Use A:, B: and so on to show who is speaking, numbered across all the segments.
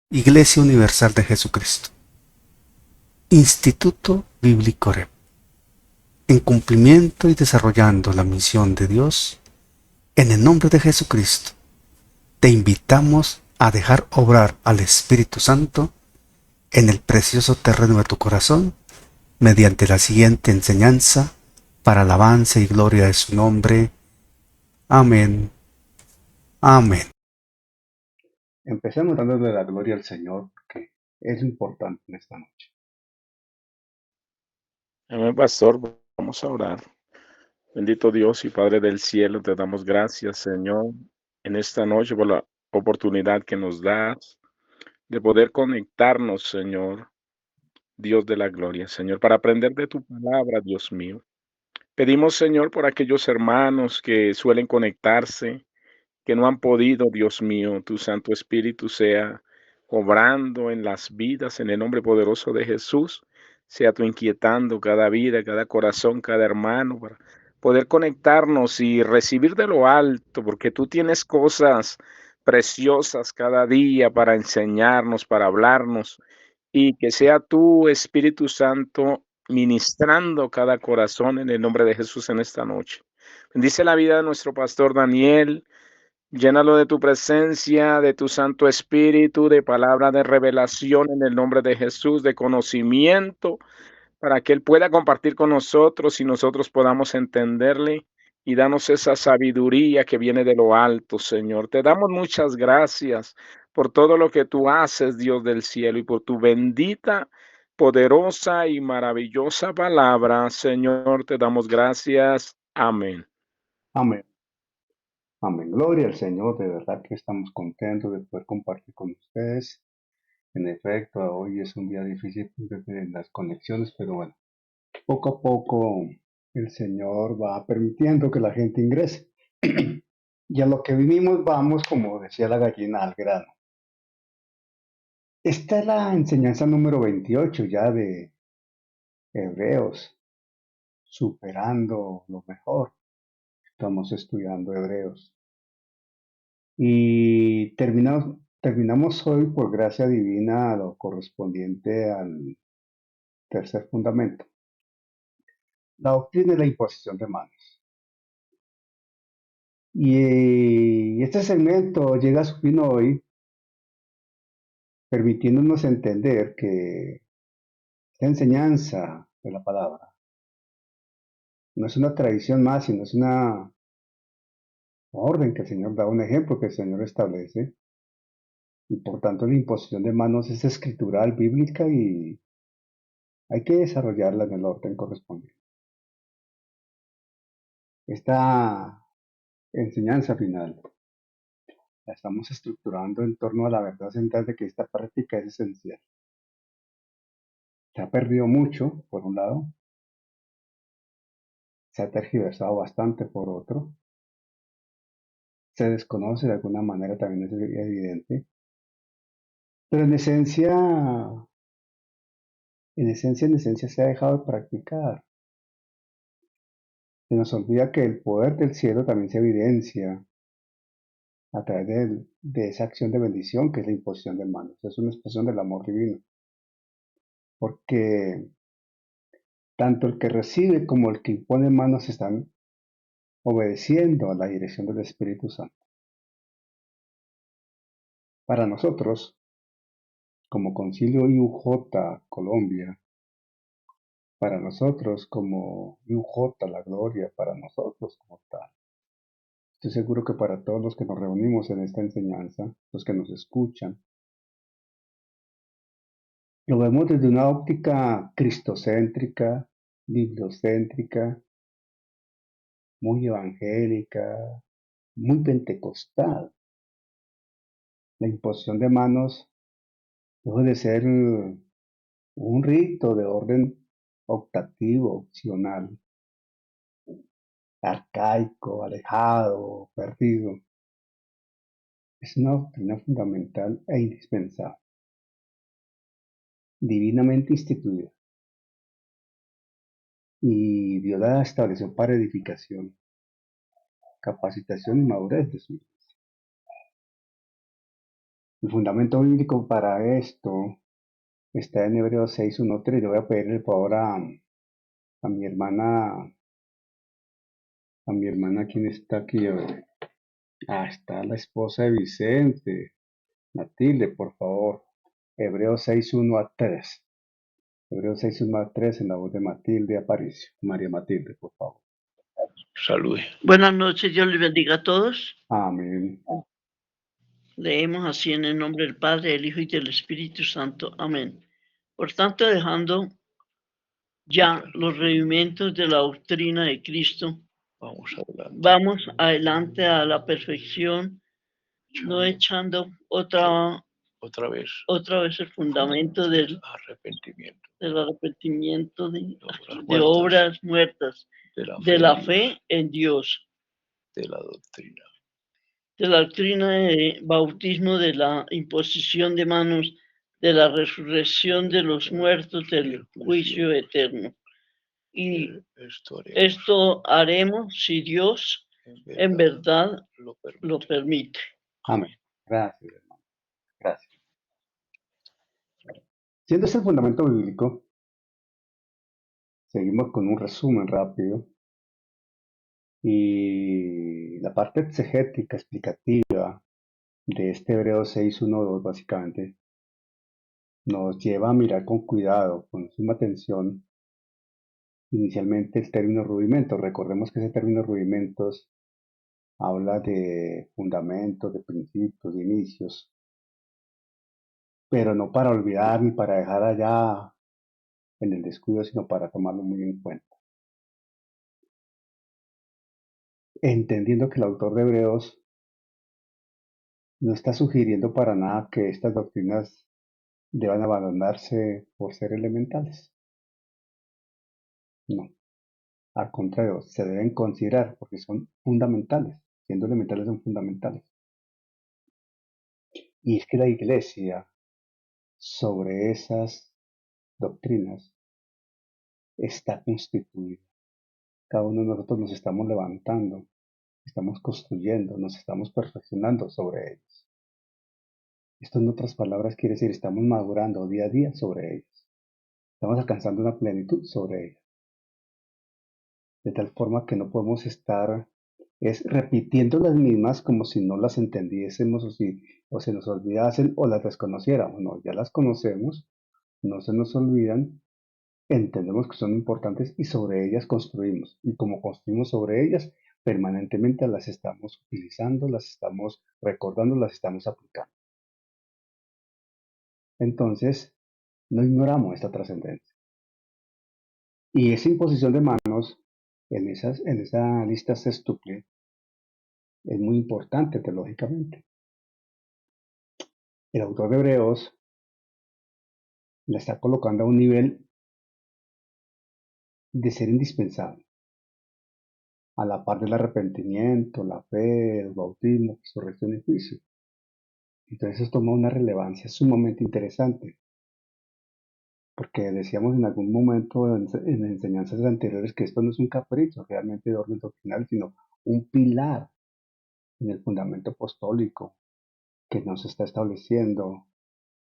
A: Iglesia Universal de Jesucristo. Instituto Bíblico REP. En cumplimiento y desarrollando la misión de Dios, en el nombre de Jesucristo, te invitamos a dejar obrar al Espíritu Santo en el precioso terreno de tu corazón mediante la siguiente enseñanza para alabanza y gloria de su nombre. Amén. Amén. Empecemos dándole la gloria al Señor, porque es lo importante en esta noche.
B: Amén, pastor. Vamos a orar. Bendito Dios y Padre del cielo, te damos gracias, Señor, en esta noche por la oportunidad que nos das de poder conectarnos, Señor, Dios de la gloria, Señor, para aprender de tu palabra, Dios mío. Pedimos, Señor, por aquellos hermanos que suelen conectarse, que no han podido, Dios mío, tu Santo Espíritu sea obrando en las vidas, en el nombre poderoso de Jesús, sea tú inquietando cada vida, cada corazón, cada hermano, para poder conectarnos y recibir de lo alto, porque tú tienes cosas preciosas cada día para enseñarnos, para hablarnos, y que sea tú, Espíritu Santo, ministrando cada corazón en el nombre de Jesús en esta noche. Bendice la vida de nuestro pastor Daniel. Llénalo de tu presencia, de tu Santo Espíritu, de palabra de revelación en el nombre de Jesús, de conocimiento, para que Él pueda compartir con nosotros y nosotros podamos entenderle y darnos esa sabiduría que viene de lo alto, Señor. Te damos muchas gracias por todo lo que tú haces, Dios del cielo, y por tu bendita, poderosa y maravillosa palabra, Señor. Te damos gracias. Amén.
A: Amén. Amén. Gloria al Señor. De verdad que estamos contentos de poder compartir con ustedes. En efecto, hoy es un día difícil en las conexiones, pero bueno, poco a poco el Señor va permitiendo que la gente ingrese. Y a lo que vinimos vamos, como decía la gallina, al grano. Esta es la enseñanza número 28 ya de Hebreos, superando lo mejor. Estamos estudiando Hebreos. Y terminamos hoy, por gracia divina, lo correspondiente al tercer fundamento, la doctrina de la imposición de manos. Y este segmento llega a su fin hoy, permitiéndonos entender que esta enseñanza de la palabra no es una tradición más, sino es una orden que el Señor da, un ejemplo que el Señor establece. Y por tanto la imposición de manos es escritural, bíblica y hay que desarrollarla en el orden correspondiente. Esta enseñanza final la estamos estructurando en torno a la verdad central de que esta práctica es esencial. Se ha perdido mucho, por un lado, se ha tergiversado bastante, por otro, se desconoce de alguna manera, también es evidente, pero en esencia se ha dejado de practicar. Se nos olvida que el poder del cielo también se evidencia a través de esa acción de bendición que es la imposición de manos. Es una expresión del amor divino, porque tanto el que recibe como el que impone manos están obedeciendo a la dirección del Espíritu Santo. Para nosotros, como Concilio IUJ Colombia, para nosotros como IUJ La Gloria, para nosotros como tal. Estoy seguro que para todos los que nos reunimos en esta enseñanza, los que nos escuchan, lo vemos desde una óptica cristocéntrica, bibliocéntrica, muy evangélica, muy pentecostal. La imposición de manos debe de ser un rito de orden optativo, opcional, arcaico, alejado, perdido. Es una doctrina fundamental e indispensable, divinamente instituida, y Dios la estableció para edificación, capacitación y madurez de su iglesia. El fundamento bíblico para esto está en Hebreos 6:1-3. Le voy a pedir el favor a mi hermana, ¿quién está aquí? A ver. Está la esposa de Vicente, Matilde, por favor. Hebreos 6:1-3. Hebreos 6:1-3 en la voz de Matilde Aparicio. María Matilde, por favor.
C: Salud. Buenas noches, Dios les bendiga a todos.
A: Amén.
C: Leemos así en el nombre del Padre, del Hijo y del Espíritu Santo. Amén. Por tanto, dejando ya los rudimientos de la doctrina de Cristo, vamos adelante a la perfección, no echando otra vez el fundamento del arrepentimiento de obras muertas, de la fe en Dios, de la doctrina de bautismo, de la imposición de manos, de la resurrección de los muertos, del juicio eterno. Y esto haremos si Dios en verdad lo permite.
A: Amén. Gracias, hermano. Gracias. Siendo ese el fundamento bíblico, seguimos con un resumen rápido. Y la parte exegética, explicativa de este Hebreos 6:1-2 básicamente nos lleva a mirar con cuidado, con suma atención, inicialmente el término rudimentos. Recordemos que ese término rudimentos habla de fundamentos, de principios, de inicios, pero no para olvidar ni para dejar allá en el descuido, sino para tomarlo muy en cuenta. Entendiendo que el autor de Hebreos no está sugiriendo para nada que estas doctrinas deban abandonarse por ser elementales. No, al contrario, se deben considerar porque son fundamentales. Siendo elementales son fundamentales. Y es que la iglesia sobre esas doctrinas está constituida. Cada uno de nosotros nos estamos levantando, estamos construyendo, nos estamos perfeccionando sobre ellos. Esto en otras palabras quiere decir, estamos madurando día a día sobre ellos. Estamos alcanzando una plenitud sobre ellos. De tal forma que no podemos estar repitiendo las mismas como si no las entendiésemos o se nos olvidasen o las desconociéramos. No, ya las conocemos, no se nos olvidan, entendemos que son importantes y sobre ellas construimos. Y como construimos sobre ellas, permanentemente las estamos utilizando, las estamos recordando, las estamos aplicando. Entonces, no ignoramos esta trascendencia. Y esa imposición de manos en esa lista sextuple es muy importante teológicamente. El autor de Hebreos la está colocando a un nivel de ser indispensable, a la par del arrepentimiento, la fe, el bautismo, resurrección y juicio. Entonces eso toma una relevancia sumamente interesante, porque decíamos en algún momento en enseñanzas anteriores que esto no es un capricho realmente de orden doctrinal, sino un pilar en el fundamento apostólico que nos está estableciendo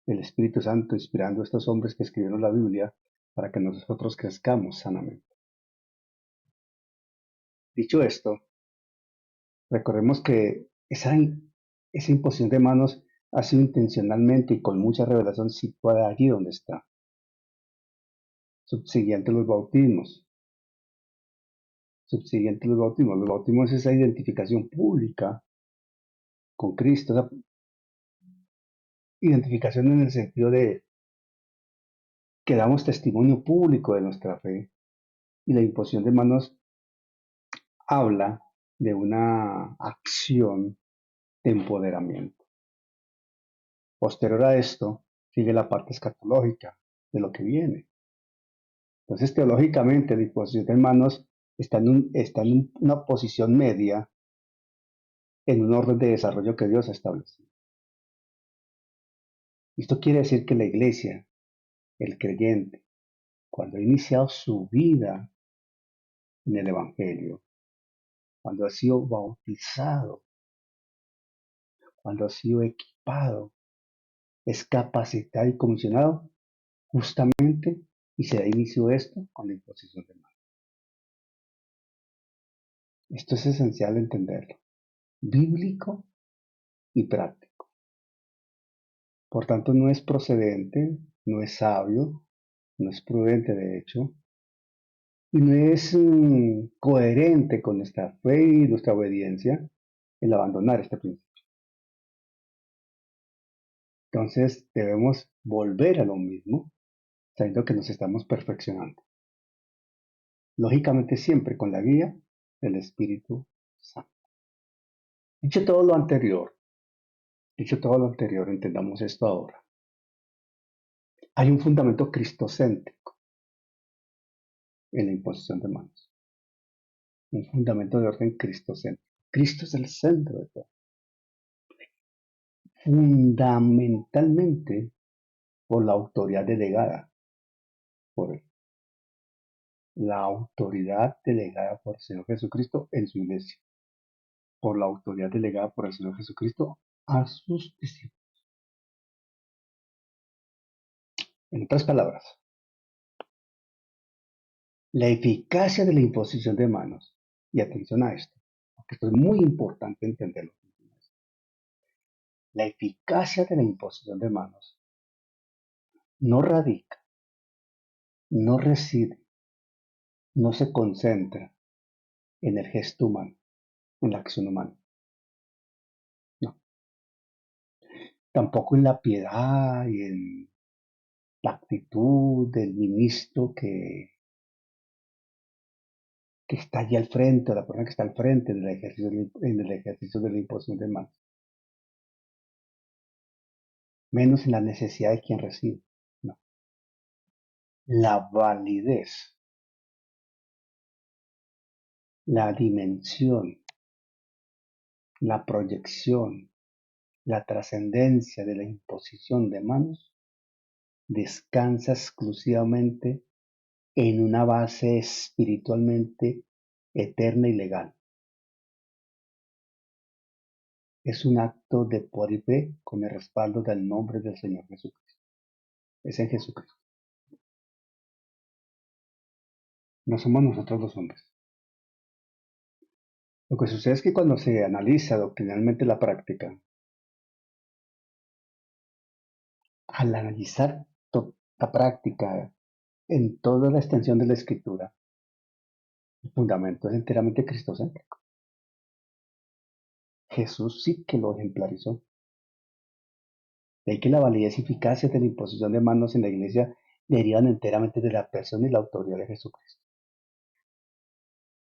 A: el Espíritu Santo, inspirando a estos hombres que escribieron la Biblia para que nosotros crezcamos sanamente. Dicho esto, recordemos que esa imposición de manos ha sido intencionalmente y con mucha revelación situada allí donde está. Subsiguiente los bautismos. Subsiguiente los bautismos. Los bautismos es esa identificación pública con Cristo, esa identificación en el sentido de que damos testimonio público de nuestra fe. Y la imposición de manos habla de una acción de empoderamiento. Posterior a esto, sigue la parte escatológica de lo que viene. Entonces, teológicamente, la imposición de manos está en una posición media en un orden de desarrollo que Dios ha establecido. Esto quiere decir que la iglesia, el creyente, cuando ha iniciado su vida en el Evangelio, cuando ha sido bautizado, cuando ha sido equipado es capacitado y comisionado justamente, y se da inicio a esto con la imposición de manos. Esto es esencial entenderlo, bíblico y práctico. Por tanto, no es procedente, no es sabio, no es prudente de hecho, y no es coherente con nuestra fe y nuestra obediencia el abandonar este principio. Entonces debemos volver a lo mismo, sabiendo que nos estamos perfeccionando. Lógicamente siempre con la guía del Espíritu Santo. Dicho todo lo anterior, entendamos esto ahora. Hay un fundamento cristocéntrico en la imposición de manos. Un fundamento de orden cristocéntrico. Cristo es el centro de todo. Fundamentalmente por la autoridad delegada por él. La autoridad delegada por el Señor Jesucristo en su iglesia. Por la autoridad delegada por el Señor Jesucristo a sus discípulos. En otras palabras, la eficacia de la imposición de manos, y atención a esto, porque esto es muy importante entenderlo. La eficacia de la imposición de manos no radica, no reside, no se concentra en el gesto humano, en la acción humana. No. Tampoco en la piedad y en la actitud del ministro que está allí al frente, o la persona que está al frente en el ejercicio de la imposición de manos. Menos en la necesidad de quien recibe. No. La validez, la dimensión, la proyección, la trascendencia de la imposición de manos descansa exclusivamente en una base espiritualmente eterna y legal. Es un acto de poder y fe con el respaldo del nombre del Señor Jesucristo. Es en Jesucristo. No somos nosotros los hombres. Lo que sucede es que cuando se analiza doctrinalmente la práctica, al analizar la práctica en toda la extensión de la escritura, el fundamento es enteramente cristocéntrico. Jesús sí que lo ejemplarizó. De ahí que la validez y eficacia de la imposición de manos en la iglesia derivan enteramente de la persona y la autoridad de Jesucristo.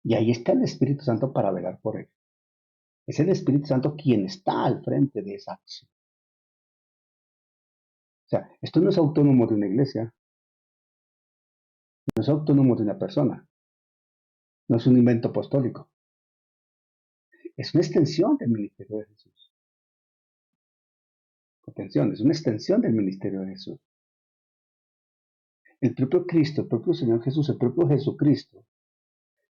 A: Y ahí está el Espíritu Santo para velar por él. Es el Espíritu Santo quien está al frente de esa acción. O sea, esto no es autónomo de una iglesia, no es autónomo de una persona, no es un invento apostólico, es una extensión del ministerio de Jesús. Atención, es una extensión del ministerio de Jesús. El propio Cristo, el propio Señor Jesús, el propio Jesucristo,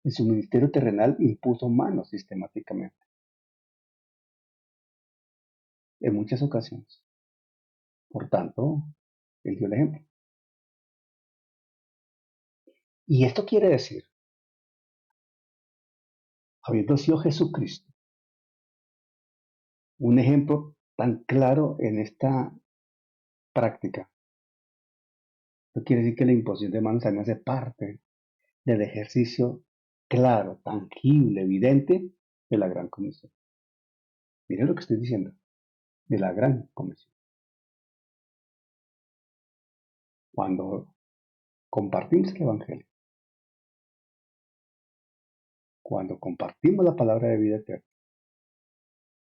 A: en su ministerio terrenal impuso manos sistemáticamente, en muchas ocasiones. Por tanto, él dio el ejemplo. Y esto quiere decir, habiendo sido Jesucristo un ejemplo tan claro en esta práctica, esto quiere decir que la imposición de manos también hace parte del ejercicio claro, tangible, evidente de la gran comisión. Miren lo que estoy diciendo, de la gran comisión. Cuando compartimos el Evangelio, cuando compartimos la palabra de vida eterna,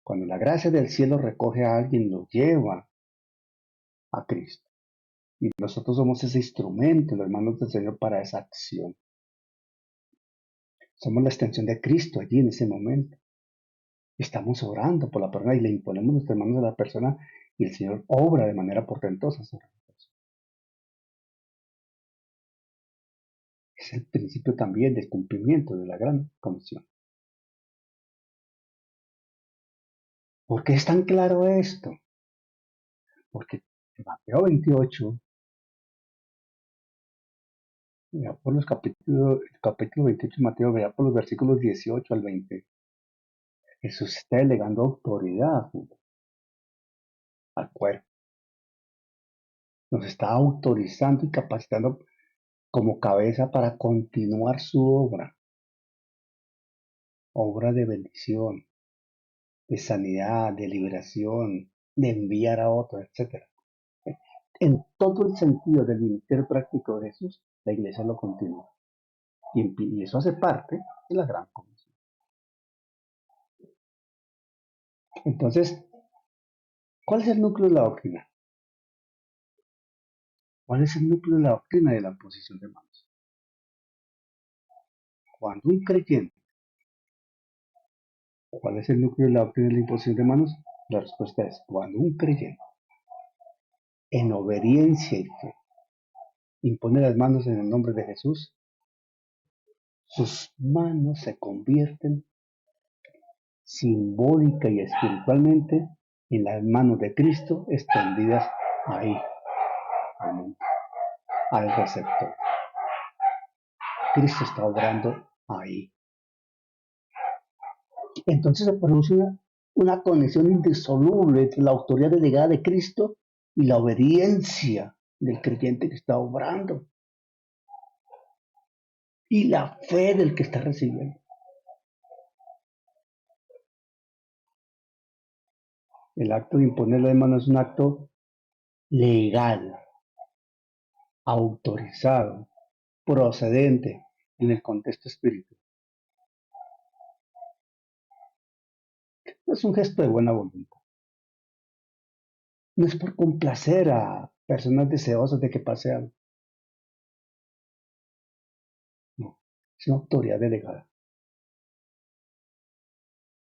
A: cuando la gracia del cielo recoge a alguien y lo lleva a Cristo, y nosotros somos ese instrumento en las manos del Señor para esa acción. Somos la extensión de Cristo allí en ese momento. Estamos orando por la persona y le imponemos nuestras manos a la persona y el Señor obra de manera portentosa sobre la persona. Es el principio también del cumplimiento de la gran comisión. ¿Por qué es tan claro esto? Porque Mateo 28, vea por los el capítulo 28 de Mateo, vea por los versículos 18 al 20. Jesús está delegando autoridad al cuerpo. Nos está autorizando y capacitando como cabeza para continuar su obra de bendición, de sanidad, de liberación, de enviar a otros, etc. En todo el sentido del ministerio práctico de Jesús, la iglesia lo continúa. Y eso hace parte de la gran comisión. Entonces, ¿cuál es el núcleo de la doctrina? ¿Cuál es el núcleo de la doctrina de la imposición de manos? Cuando un creyente, ¿cuál es el núcleo de la doctrina de la imposición de manos? La respuesta es, cuando un creyente, en obediencia y fe, impone las manos en el nombre de Jesús, sus manos se convierten simbólica y espiritualmente en las manos de Cristo extendidas ahí, al receptor. Cristo está obrando ahí. Entonces se produce una conexión indisoluble entre la autoridad delegada de Cristo y la obediencia del creyente que está obrando y la fe del que está recibiendo. El acto de imponer las manos es un acto legal, autorizado, procedente en el contexto espiritual. No es un gesto de buena voluntad. No es por complacer a personas deseosas de que pase algo. No, es una autoridad delegada.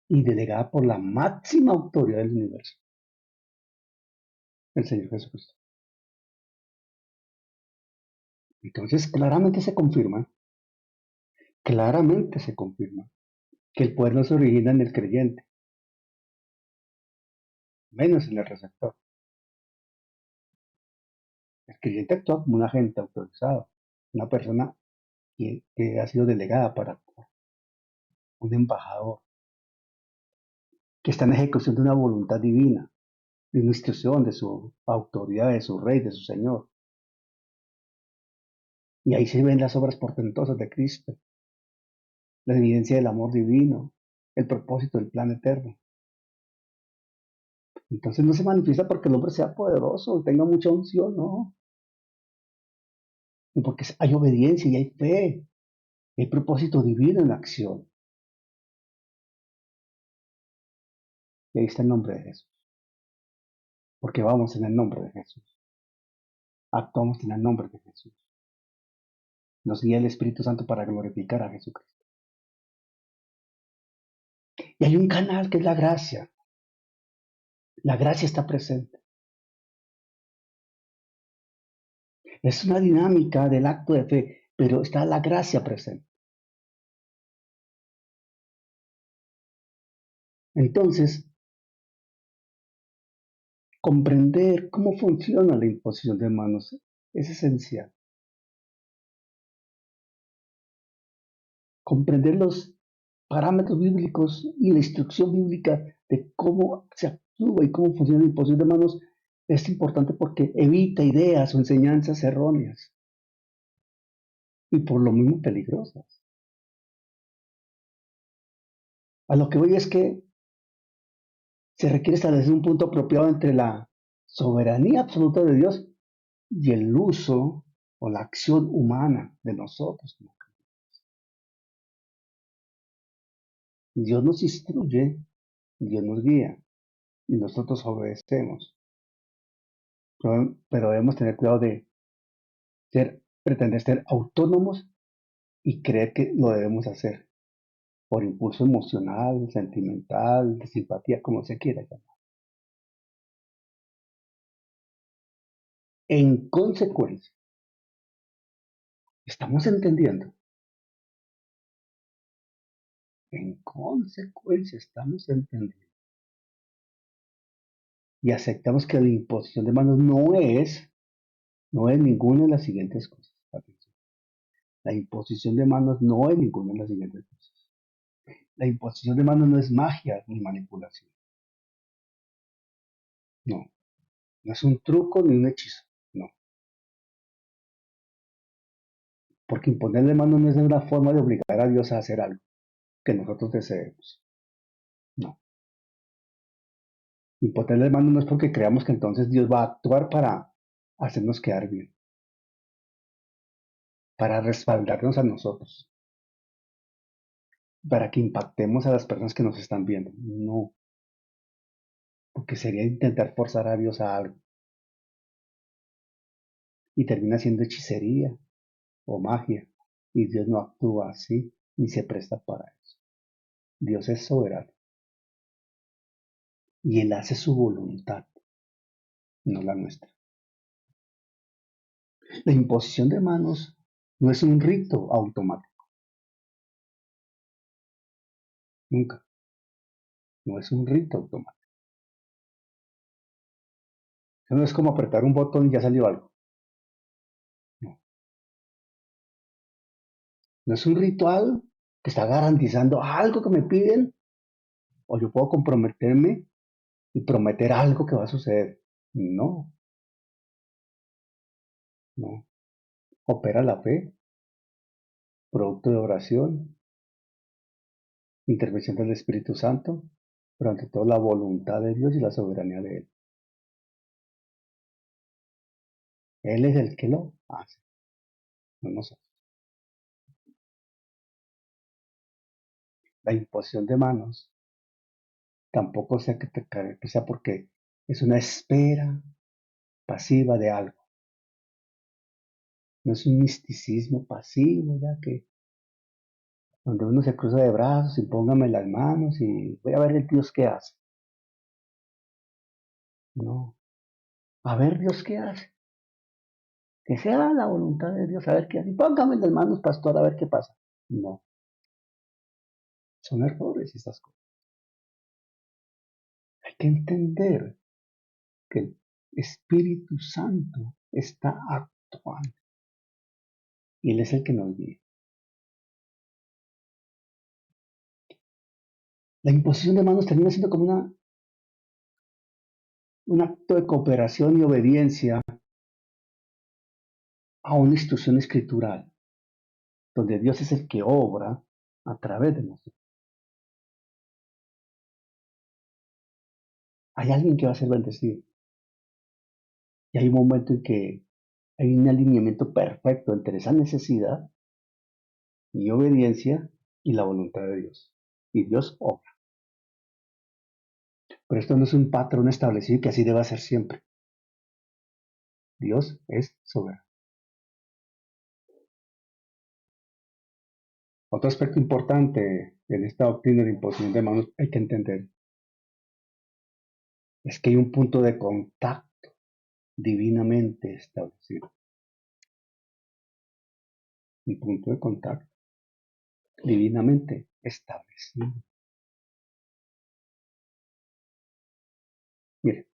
A: Y delegada por la máxima autoridad del universo, el Señor Jesucristo. Entonces claramente se confirma que el poder no se origina en el creyente, menos en el receptor. El creyente actúa como un agente autorizado, una persona que ha sido delegada para actuar, un embajador, que está en ejecución de una voluntad divina, de una instrucción, de su autoridad, de su rey, de su Señor. Y ahí se ven las obras portentosas de Cristo, la evidencia del amor divino, el propósito del plan eterno. Entonces no se manifiesta porque el hombre sea poderoso, tenga mucha unción, no. Y porque hay obediencia y hay fe, hay propósito divino en la acción. Y ahí está el nombre de Jesús. Porque vamos en el nombre de Jesús. Actuamos en el nombre de Jesús. Nos guía el Espíritu Santo para glorificar a Jesucristo. Y hay un canal que es la gracia. La gracia está presente. Es una dinámica del acto de fe, pero está la gracia presente. Entonces, comprender cómo funciona la imposición de manos es esencial. Comprender los parámetros bíblicos y la instrucción bíblica de cómo se actúa y cómo funciona la imposición de manos es importante porque evita ideas o enseñanzas erróneas y por lo mismo peligrosas. A lo que voy es que se requiere establecer un punto apropiado entre la soberanía absoluta de Dios y el uso o la acción humana de nosotros. Dios nos instruye, Dios nos guía y nosotros obedecemos. Pero debemos tener cuidado de pretender ser autónomos y creer que lo debemos hacer por impulso emocional, sentimental, de simpatía, como se quiera llamar. En consecuencia, estamos entendiendo. En consecuencia, estamos entendiendo y aceptamos que la imposición de manos no es ninguna de las siguientes cosas. Atención. La imposición de manos no es ninguna de las siguientes cosas. La imposición de manos no es magia ni manipulación. No. No es un truco ni un hechizo. No. Porque imponerle manos no es una forma de obligar a Dios a hacer algo que nosotros deseemos. No. Imponerle manos no es porque creamos que entonces Dios va a actuar para hacernos quedar bien, para respaldarnos a nosotros, para que impactemos a las personas que nos están viendo. No. Porque sería intentar forzar a Dios a algo. Y termina siendo hechicería o magia. Y Dios no actúa así ni se presta para eso. Dios es soberano. Y Él hace su voluntad, no la nuestra. La imposición de manos no es un rito automático. Nunca. No es un rito automático. Eso no es como apretar un botón y ya salió algo. No. No es un ritual que está garantizando algo que me piden. O yo puedo comprometerme y prometer algo que va a suceder. No. No. Opera la fe, producto de oración, intervención del Espíritu Santo, pero ante todo la voluntad de Dios y la soberanía de Él. Él es el que lo hace, no nosotros. La imposición de manos tampoco sea que sea porque es una espera pasiva de algo. No es un misticismo pasivo, ya que donde uno se cruza de brazos y póngame las manos y voy a ver el Dios qué hace. No. A ver Dios qué hace. Que sea la voluntad de Dios, a ver qué hace. Póngame las manos, pastor, a ver qué pasa. No. Son errores estas cosas. Hay que entender que el Espíritu Santo está actuando y Él es el que nos guía. La imposición de manos termina siendo como un acto de cooperación y obediencia a una instrucción escritural, donde Dios es el que obra a través de nosotros. Hay alguien que va a ser bendecido. Y hay un momento en que hay un alineamiento perfecto entre esa necesidad y obediencia y la voluntad de Dios. Y Dios obra. Pero esto no es un patrón establecido y que así deba ser siempre. Dios es soberano. Otro aspecto importante en esta doctrina de imposición de manos hay que entender es que hay un punto de contacto divinamente establecido. Un punto de contacto divinamente establecido. Mire,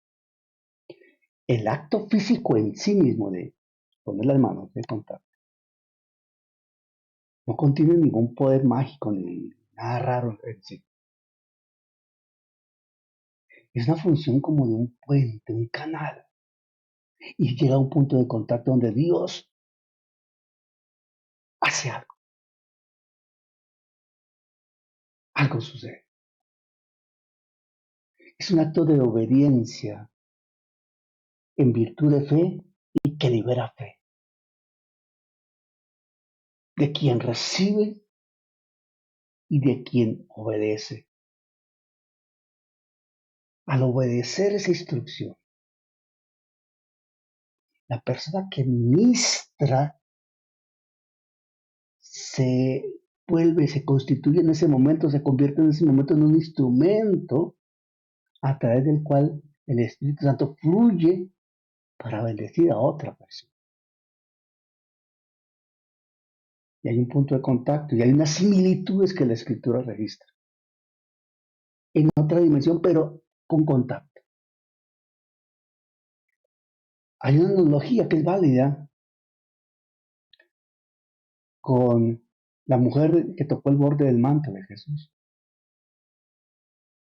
A: el acto físico en sí mismo de poner las manos de contacto no contiene ningún poder mágico ni nada raro en sí. Es una función como de un puente, un canal. Y llega a un punto de contacto donde Dios hace algo. Algo sucede. Es un acto de obediencia en virtud de fe y que libera fe. De quien recibe y de quien obedece. Al obedecer esa instrucción, la persona que ministra se vuelve, se constituye en ese momento, se convierte en ese momento en un instrumento a través del cual el Espíritu Santo fluye para bendecir a otra persona. Y hay un punto de contacto y hay unas similitudes que la Escritura registra en otra dimensión, pero con contacto. Hay una analogía que es válida con la mujer que tocó el borde del manto de Jesús,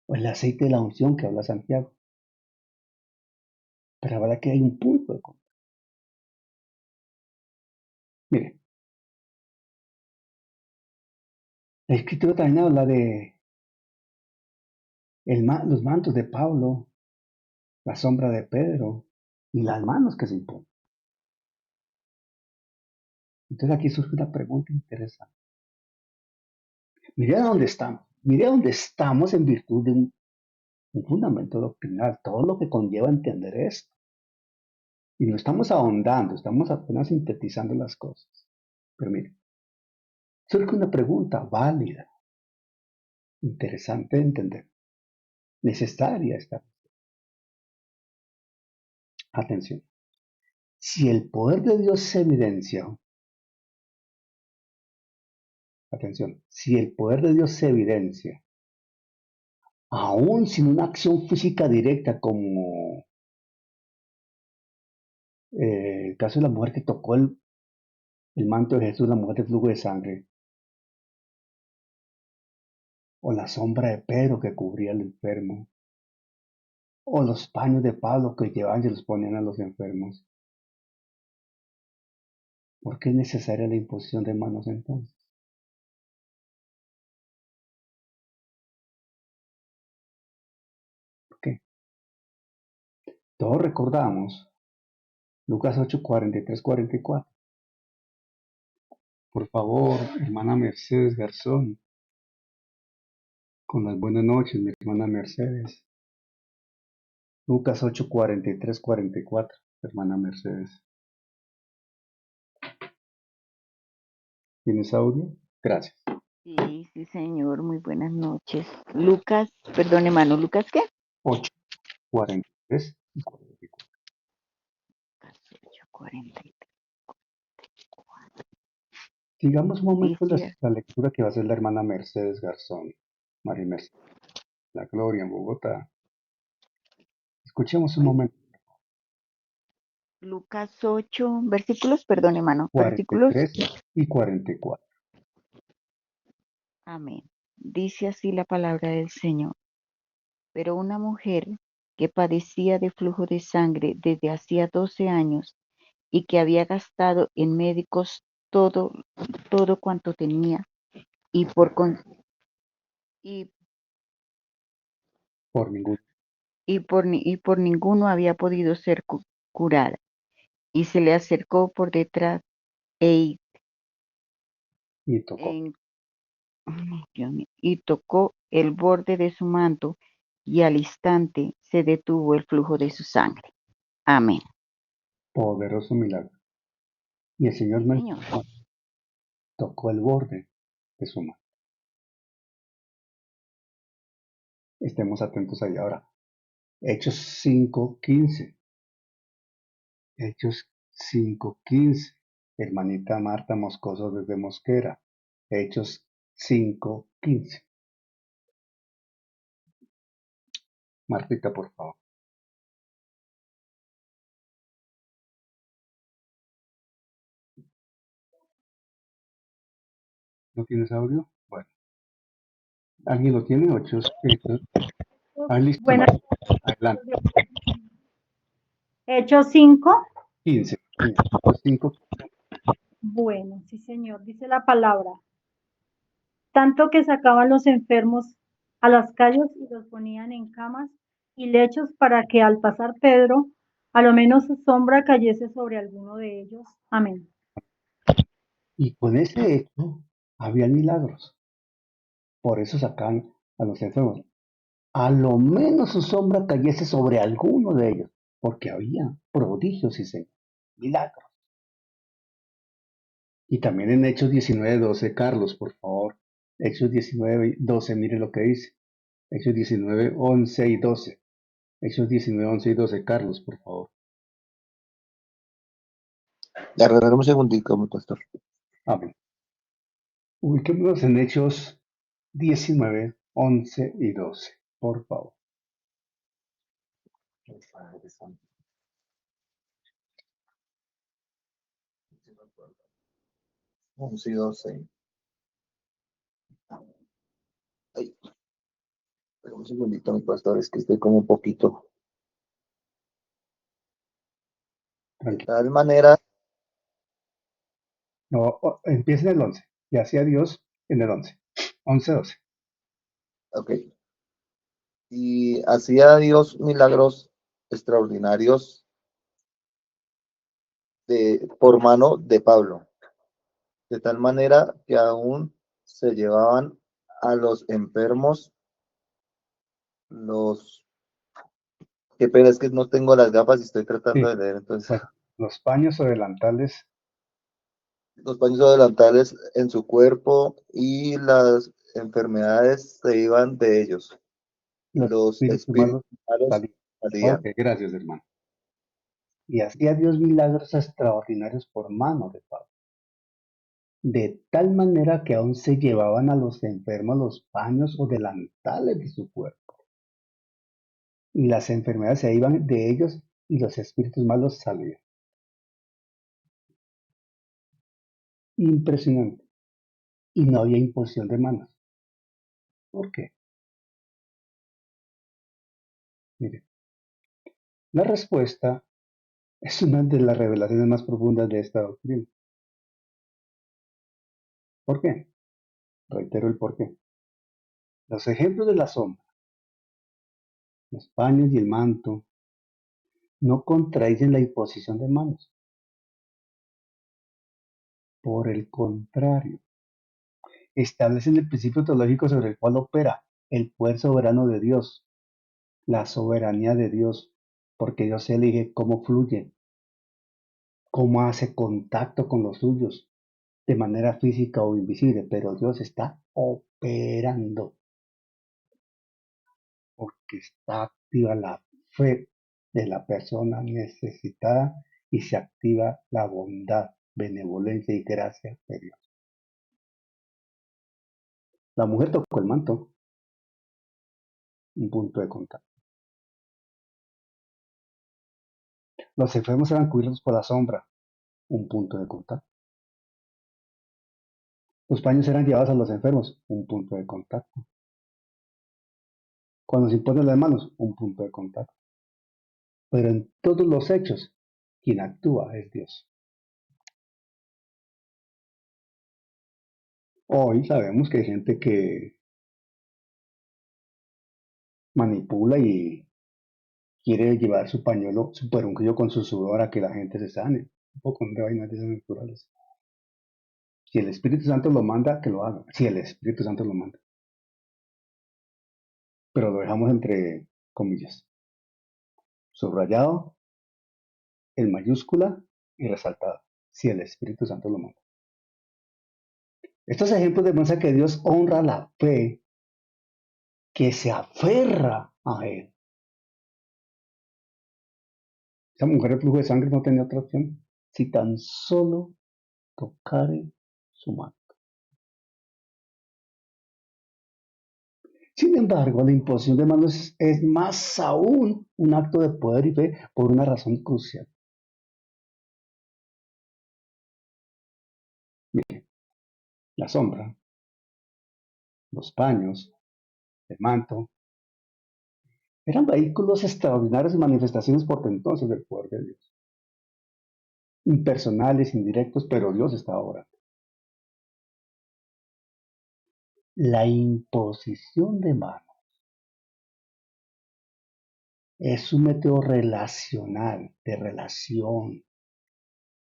A: o el aceite de la unción que habla Santiago. Pero la verdad que hay un punto de contacto. Mire, la escritura también habla de los mantos de Pablo, la sombra de Pedro y las manos que se imponen. Entonces aquí surge una pregunta interesante. Mire a dónde estamos. Mire a dónde estamos en virtud de un fundamento doctrinal, todo lo que conlleva entender esto. Y no estamos ahondando, estamos apenas sintetizando las cosas. Pero mire, surge una pregunta válida, interesante de entender, necesaria esta. Atención. Si el poder de Dios se evidencia, atención, si el poder de Dios se evidencia, aún sin una acción física directa como el caso de la mujer que tocó el manto de Jesús, la mujer de flujo de sangre, o la sombra de Pedro que cubría al enfermo, o los paños de Pablo que llevaban y los ponían a los enfermos. ¿Por qué es necesaria la imposición de manos entonces? ¿Por qué? Todos recordamos Lucas 8, 43, 44. Por favor, hermana Mercedes Garzón, con las buenas noches, mi hermana Mercedes. Lucas 8, 43, 44, hermana Mercedes. ¿Tienes audio? Gracias.
D: Sí, sí, señor, muy buenas noches. Lucas, perdón, hermano, ¿Lucas qué?
A: 8, 43 y 44.
D: Lucas 8:43.
A: Sigamos un momento
D: Dice,
A: la lectura que va a hacer la hermana Mercedes Garzón. María Mercedes, la Gloria en Bogotá. Escuchemos un momento.
D: Lucas 8, versículos, perdón, hermano, versículos.
A: 43 y 44.
D: Amén. Dice así la palabra del Señor. Pero una mujer que padecía de flujo de sangre desde hacía 12 años y que había gastado en médicos todo cuanto tenía y y,
A: Por ningún.
D: y por ninguno había podido ser curada. Y se le acercó por detrás e
A: Y tocó.
D: en- ay, Dios mío, y tocó el borde de su manto, y al instante se detuvo el flujo de su sangre. Amén.
A: Poderoso milagro. Y el Señor
D: Sí, Señor.
A: tocó el borde de su mano. Estemos atentos ahí ahora. Hechos 5:15. Hechos 5:15. Hermanita Marta Moscoso desde Mosquera. Hechos 5:15. Martita, por favor. ¿No tienes audio? Bueno. ¿Alguien lo tiene? Listo,
E: Bueno,
A: Marta. Adelante.
E: Hechos 5.
A: 15. Hechos 5.
E: Bueno, sí, señor, dice la palabra. Tanto que sacaban los enfermos a las calles y los ponían en camas y lechos para que al pasar Pedro, a lo menos su sombra cayese sobre alguno de ellos. Amén.
A: Y con ese hecho había milagros. Por eso sacaban a los enfermos. A lo menos su sombra cayese sobre alguno de ellos, porque había prodigios y milagros. Y también en Hechos 19:12, Carlos, por favor. Hechos 19:12, mire lo que dice. Hechos 19:11 y 12. Hechos 19:11 y 12, Carlos, por favor.
F: Le regalaré un segundito, mi pastor.
A: Amén. Ubiquémonos en Hechos 19:11 y 12, por favor.
F: 11 y 12. Ay, espera un segundito, mi pastor, es que estoy como un poquito. De
A: Tranquilo.
F: tal manera,
A: No, empieza en el 11. Y hacía Dios en el 11. 11, 12.
F: ok. Y hacía Dios milagros extraordinarios por mano de Pablo, de tal manera que aún se llevaban a los enfermos, los... Qué pena, es que no tengo las gafas y estoy tratando
A: Sí,
F: de leer, entonces,
A: bueno, los paños o delantales,
F: los paños adelantales en su cuerpo y las enfermedades se iban de ellos.
A: los
F: Los
A: espíritus
F: espíritus
A: malos
F: malos
A: salían. Ok,
F: salían.
A: gracias, hermano. Y hacía Dios milagros extraordinarios por mano de Pablo, de tal manera que aún se llevaban a los enfermos los paños o delantales de su cuerpo, y las enfermedades se iban de ellos y los espíritus malos salían. Impresionante. Y no había imposición de manos. ¿Por qué? Mire, la respuesta es una de las revelaciones más profundas de esta doctrina. ¿Por qué? Reitero el por qué. Los ejemplos de la sombra, los paños y el manto, no contradicen la imposición de manos. Por el contrario, establecen el principio teológico sobre el cual opera el poder soberano de Dios, la soberanía de Dios, porque Dios elige cómo fluye, cómo hace contacto con los suyos, de manera física o invisible, pero Dios está operando, porque está activa la fe de la persona necesitada y se activa la bondad, benevolencia y gracia de Dios. La mujer tocó el manto, un punto de contacto. Los enfermos eran cubiertos por la sombra, un punto de contacto. Los paños eran llevados a los enfermos, un punto de contacto. Cuando se imponen las manos, un punto de contacto. Pero en todos los hechos, quien actúa es Dios. Hoy sabemos que hay gente que manipula y quiere llevar su pañuelo super ungido con su sudor a que la gente se sane. Un poco de vainas de esas naturales. Si el Espíritu Santo lo manda, que lo haga. Si el Espíritu Santo lo manda. Pero lo dejamos entre comillas. Subrayado, en mayúscula y resaltado. Si el Espíritu Santo lo manda. Estos ejemplos demuestran que Dios honra la fe que se aferra a Él. Esa mujer de flujo de sangre no tenía otra opción. Si tan solo tocare su mano. Sin embargo, la imposición de manos es más aún un acto de poder y fe por una razón crucial. Mire, la sombra, los paños, el manto, eran vehículos extraordinarios y manifestaciones portentosas del poder de Dios. Impersonales, indirectos, pero Dios estaba orando. La imposición de manos es un método relacional, de relación,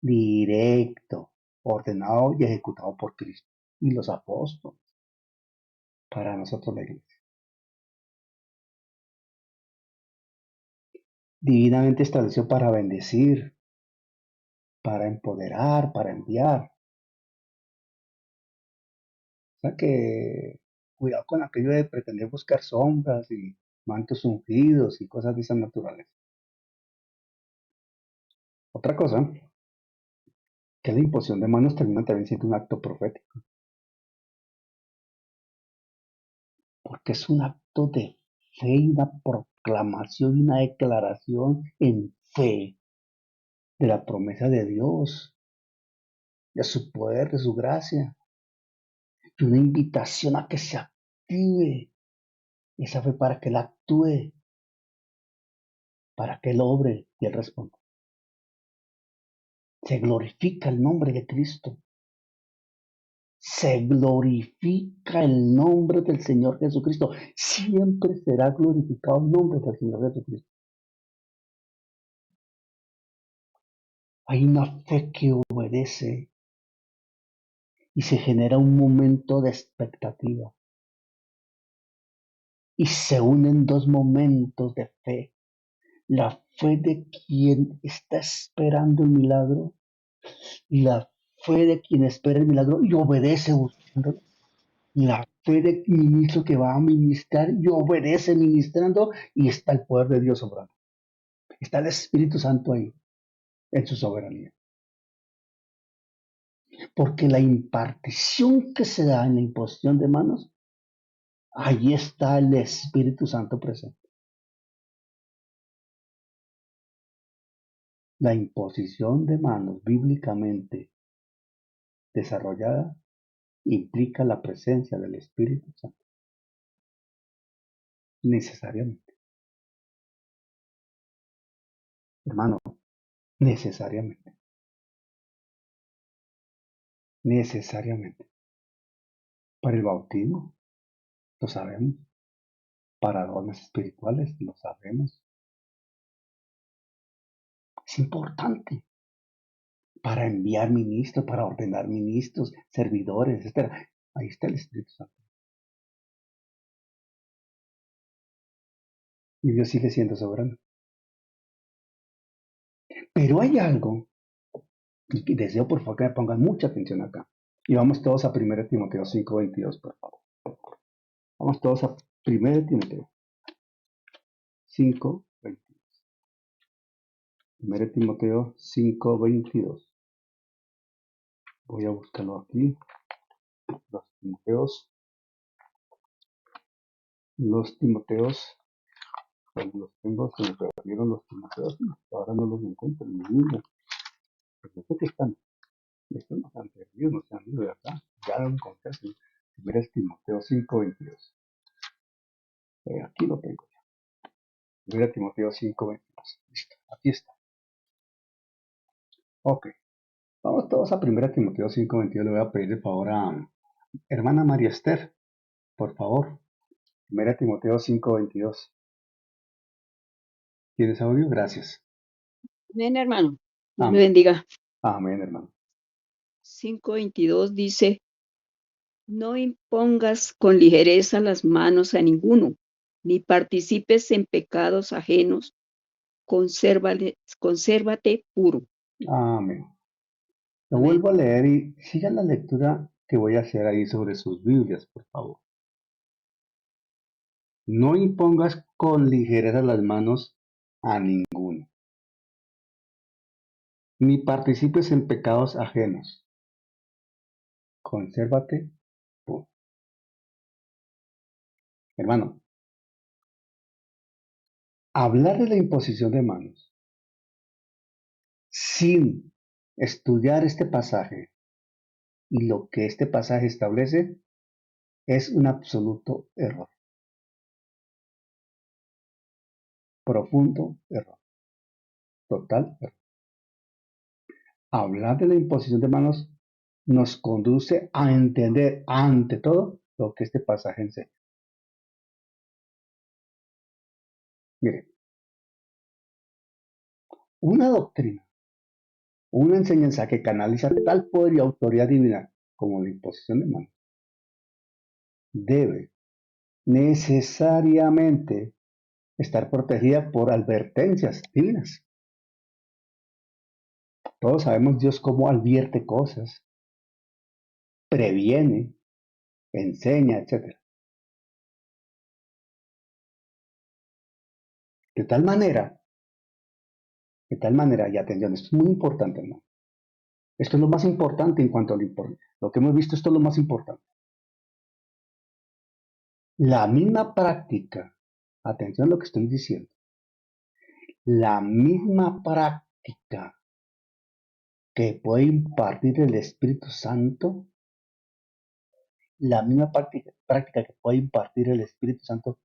A: directo, ordenado y ejecutado por Cristo y los apóstoles para nosotros la iglesia. Divinamente estableció para bendecir, para empoderar, para enviar. O sea que cuidado con aquello de pretender buscar sombras y mantos ungidos y cosas de esas naturales. Otra cosa, que la imposición de manos termina también siendo un acto profético, porque es un acto de fe y una proclamación y una declaración en fe de la promesa de Dios. de su poder, de su gracia, y una invitación a que se active esa fe para que Él actúe, para que Él obre y Él responda. Se glorifica el nombre de Cristo. Se glorifica el nombre del Señor Jesucristo. Siempre será glorificado el nombre del Señor Jesucristo. Hay una fe que obedece y se genera un momento de expectativa. Y se unen dos momentos de fe. La fe de quien está esperando el milagro y la fe de quien espera el milagro y obedece buscándolo. La fe del ministro que va a ministrar y obedece ministrando y está el poder de Dios obrando. Está el Espíritu Santo ahí, en su soberanía. Porque la impartición que se da en la imposición de manos, ahí está el Espíritu Santo presente. La imposición de manos bíblicamente desarrollada implica la presencia del Espíritu Santo. Necesariamente. Hermano, necesariamente. Necesariamente. Para el bautismo, lo sabemos. Para dones espirituales, lo sabemos. Es importante. Para enviar ministros, para ordenar ministros, servidores, etc. Ahí está el Espíritu Santo. Y Dios sigue siendo soberano. Pero hay algo, y deseo por favor que me pongan mucha atención acá. Y vamos todos a 1 Timoteo 5:22, por favor. Vamos todos a 1 Timoteo 5:22. 1 Timoteo 5:22. Voy a buscarlo aquí. Los Timoteos, cuando los tengo, se me perdieron los Timoteos. Ahora no los encuentro en mi Biblia. Pero sé que están no están perdidos, no se han ido de acá. Ya lo encontré. 1 Timoteo 5:22. Aquí lo tengo. 1 Timoteo 5:22. Listo, aquí está. Ok. Vamos todos a 1 Timoteo 5:22. Le voy a pedir de favor a hermana María Esther, por favor. 1 Timoteo 5:22. ¿Tienes audio? Gracias.
G: Amén, hermano. Dios me
A: Amén.
G: bendiga.
A: Amén, hermano.
G: 5:22 dice, no impongas con ligereza las manos a ninguno, ni participes en pecados ajenos, consérvate puro.
A: Amén. Lo
G: Amén.
A: vuelvo a leer y sigan la lectura que voy a hacer ahí sobre sus Biblias, por favor. No impongas con ligereza las manos a ninguno, ni participes en pecados ajenos. Consérvate puro. Hermano, hablar de la imposición de manos sin estudiar este pasaje y lo que este pasaje establece es un absoluto error. Profundo error. Total error. Hablar de la imposición de manos nos conduce a entender ante todo lo que este pasaje enseña. Mire, una doctrina, una enseñanza que canaliza tal poder y autoridad divina como la imposición de manos, debe necesariamente estar protegida por advertencias divinas. Todos sabemos Dios cómo advierte cosas, previene, enseña, etc. De tal manera, y atención, esto es muy importante, hermano. Esto es lo más importante en cuanto a lo que hemos visto, esto es lo más importante. La misma práctica, atención a lo que estoy diciendo, la misma práctica que puede impartir el Espíritu Santo, la misma práctica que puede impartir el Espíritu Santo,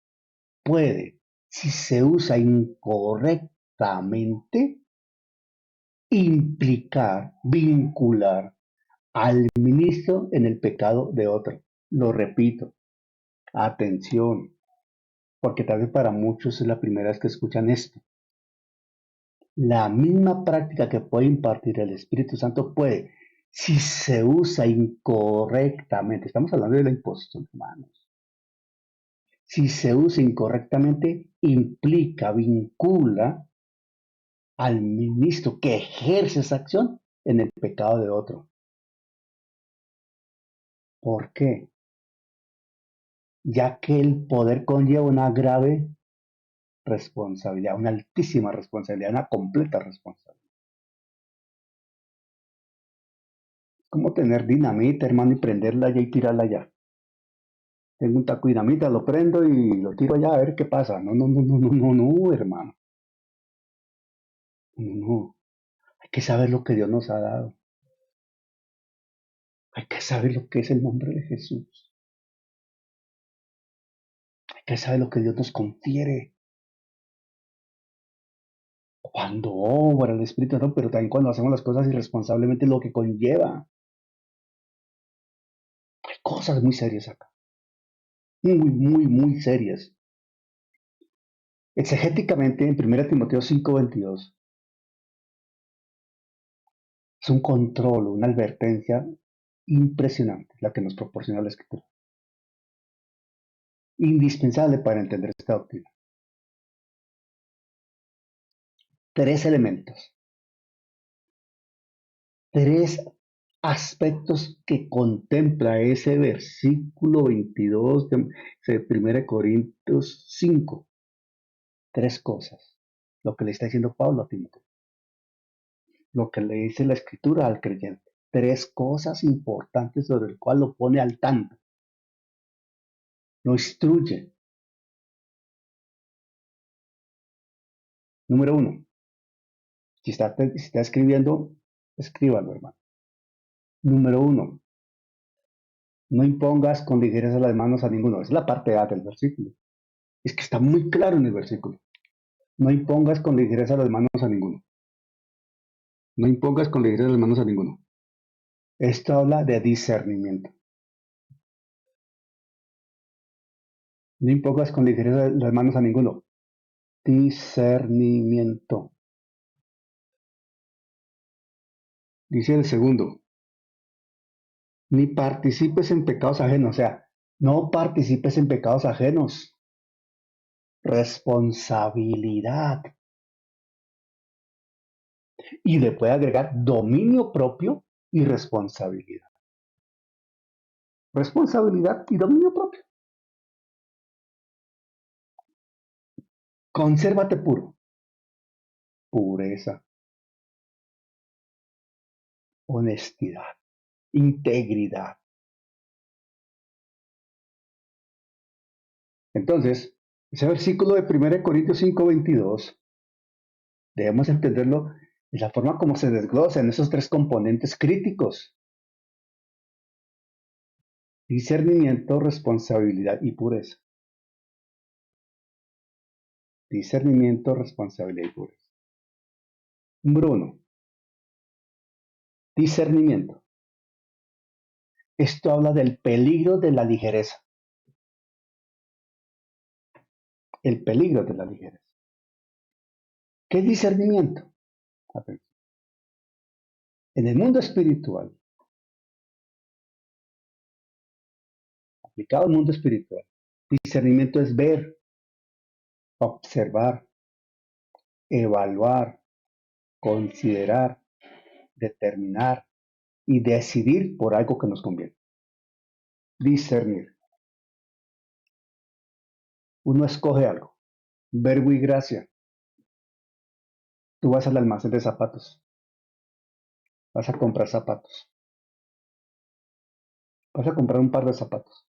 A: puede, si se usa incorrectamente, implicar, vincular al ministro en el pecado de otro. Lo repito, atención, porque tal vez para muchos es la primera vez que escuchan esto. La misma práctica que puede impartir el Espíritu Santo puede, si se usa incorrectamente, estamos hablando de la imposición, hermanos. Si se usa incorrectamente, implica, vincula al ministro que ejerce esa acción en el pecado de otro. ¿Por qué? Ya que el poder conlleva una grave responsabilidad, una altísima responsabilidad, una completa responsabilidad. Es como tener dinamita, hermano, y prenderla allá y tirarla allá. Tengo un taco de dinamita, lo prendo y lo tiro allá a ver qué pasa. No, no, no, no, no, no, no, hermano. No, no. Hay que saber lo que Dios nos ha dado. Hay que saber lo que es el nombre de Jesús. Hay que saber lo que Dios nos confiere. Cuando obra el Espíritu Santo, pero también cuando hacemos las cosas irresponsablemente, lo que conlleva. Hay cosas muy serias acá. Muy, muy, muy serias. Exegéticamente, en 1 Timoteo 5:22, es un control, una advertencia impresionante la que nos proporciona la Escritura. Indispensable para entender esta doctrina. 3 elementos. 3 aspectos que contempla ese versículo 22 de 1 Corintios 5. 3 cosas. Lo que le está diciendo Pablo a Timoteo. Lo que le dice la Escritura al creyente. 3 cosas importantes sobre el cual lo pone al tanto. Lo instruye. Número 1. Si está escribiendo, escríbalo, hermano. Número 1. No impongas con ligereza las manos a ninguno. Es la parte A del versículo. Es que está muy claro en el versículo. No impongas con ligereza las manos a ninguno. No impongas con ligereza las manos a ninguno. Esto habla de discernimiento. No impongas con ligereza las manos a ninguno. Discernimiento. Dice el segundo. Ni participes en pecados ajenos. O sea, no participes en pecados ajenos. Responsabilidad. Y le puede agregar dominio propio y responsabilidad. Responsabilidad y dominio propio. Consérvate puro. Pureza. Honestidad. Integridad. Entonces, ese versículo de 1 Corintios 5:22, debemos entenderlo de la forma como se desglosa en esos 3 componentes críticos. Discernimiento, responsabilidad y pureza. Discernimiento, responsabilidad y pureza. Número 1. Discernimiento. Esto habla del peligro de la ligereza. El peligro de la ligereza. ¿Qué es discernimiento? Atención. En el mundo espiritual, aplicado al mundo espiritual, discernimiento es ver, observar, evaluar, considerar, determinar y decidir por algo que nos conviene. Discernir. Uno escoge algo. Verbo y gracia. Tú vas al almacén de zapatos. Vas a comprar zapatos. Vas a comprar un par de zapatos.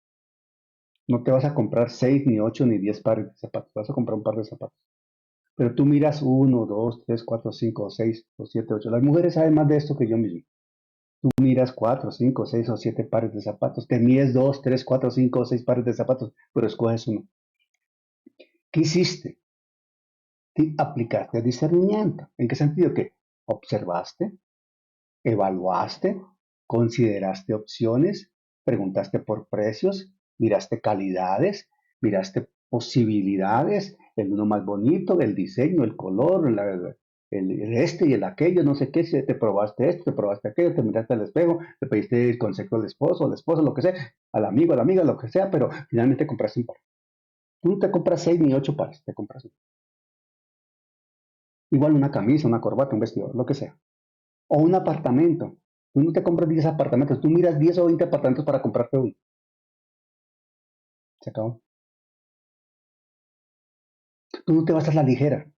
A: No te vas a comprar 6, ni 8, ni 10 pares de zapatos. Vas a comprar un par de zapatos. Pero tú miras 1, 2, 3, 4, 5, 6, o 7, 8. Las mujeres saben más de esto que yo mismo. Tú miras 4, 5, 6 o 7 pares de zapatos. Te mides 2, 3, 4, 5 o 6 pares de zapatos, pero escoges uno. ¿Qué hiciste? Te aplicaste discernimiento. ¿En qué sentido? Que observaste, evaluaste, consideraste opciones, preguntaste por precios, miraste calidades, miraste posibilidades, el uno más bonito, el diseño, el color, el este y el aquello, no sé qué, si te probaste esto, te probaste aquello, te miraste al espejo, le pediste el consejo al esposo, a la esposa, lo que sea, al amigo, a la amiga, lo que sea, pero finalmente compraste un par. Tú no te compras 6 ni 8 pares, te compras uno. Igual una camisa, una corbata, un vestido, lo que sea. O un apartamento. Tú no te compras 10 apartamentos, tú miras 10 o 20 apartamentos para comprarte uno. Se acabó. Tú no te vas a la ligera.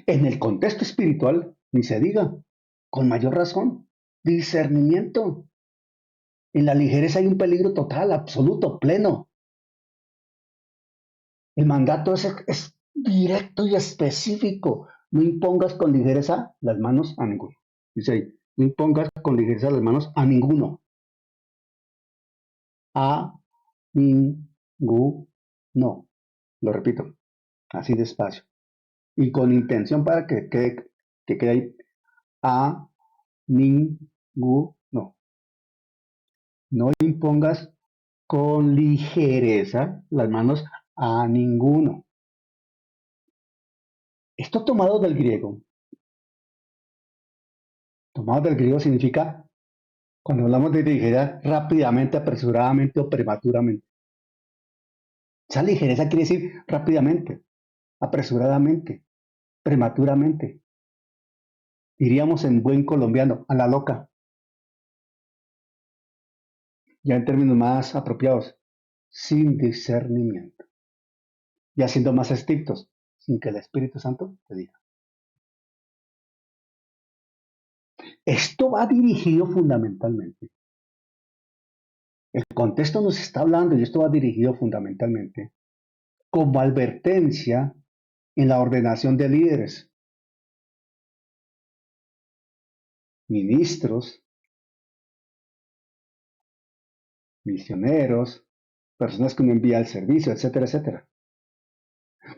A: En el contexto espiritual, ni se diga, con mayor razón, discernimiento. En la ligereza hay un peligro total, absoluto, pleno. El mandato es directo y específico. No impongas con ligereza las manos a ninguno. Dice ahí, no impongas con ligereza las manos a ninguno. A ninguno. Lo repito, así despacio. Y con intención para que quede ahí. A ninguno. No impongas con ligereza las manos a ninguno. Esto tomado del griego. Tomado del griego significa, cuando hablamos de ligereza, rápidamente, apresuradamente o prematuramente. Esa ligereza quiere decir rápidamente, apresuradamente, prematuramente. Diríamos en buen colombiano, a la loca. Ya en términos más apropiados, sin discernimiento. Ya siendo más estrictos, sin que el Espíritu Santo te diga. Esto va dirigido fundamentalmente. El contexto nos está hablando y esto va dirigido fundamentalmente como advertencia en la ordenación de líderes, ministros, misioneros, personas que uno envía al servicio, etcétera, etcétera.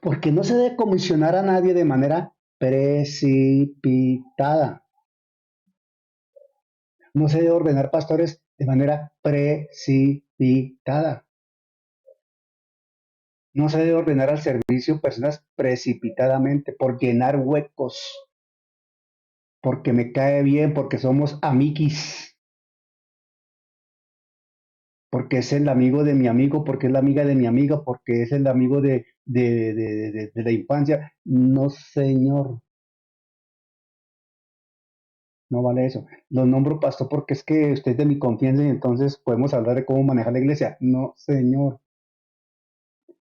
A: Porque no se debe comisionar a nadie de manera precipitada. No se debe ordenar pastores de manera precipitada. No se debe ordenar al servicio personas precipitadamente por llenar huecos, porque me cae bien, porque somos amiguis, porque es el amigo de mi amigo, porque es la amiga de mi amiga, porque es el amigo de la infancia. No, señor, no vale eso. Lo nombro pastor porque es que usted es de mi confianza y entonces podemos hablar de cómo manejar la iglesia. No, señor.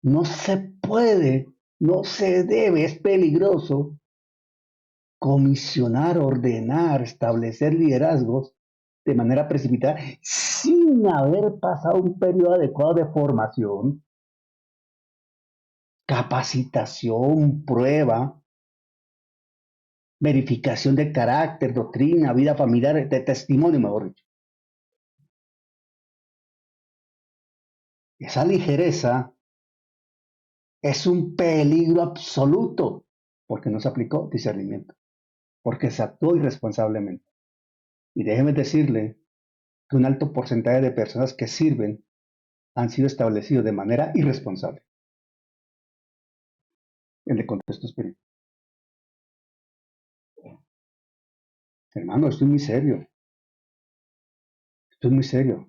A: No se puede, no se debe, es peligroso comisionar, ordenar, establecer liderazgos de manera precipitada sin haber pasado un periodo adecuado de formación, capacitación, prueba, verificación de carácter, doctrina, vida familiar, de testimonio, mejor dicho. Esa ligereza es un peligro absoluto porque no se aplicó discernimiento, porque se actuó irresponsablemente. Y déjeme decirle que un alto porcentaje de personas que sirven han sido establecidos de manera irresponsable en el contexto espiritual. Hermano, esto es muy serio. Esto es muy serio.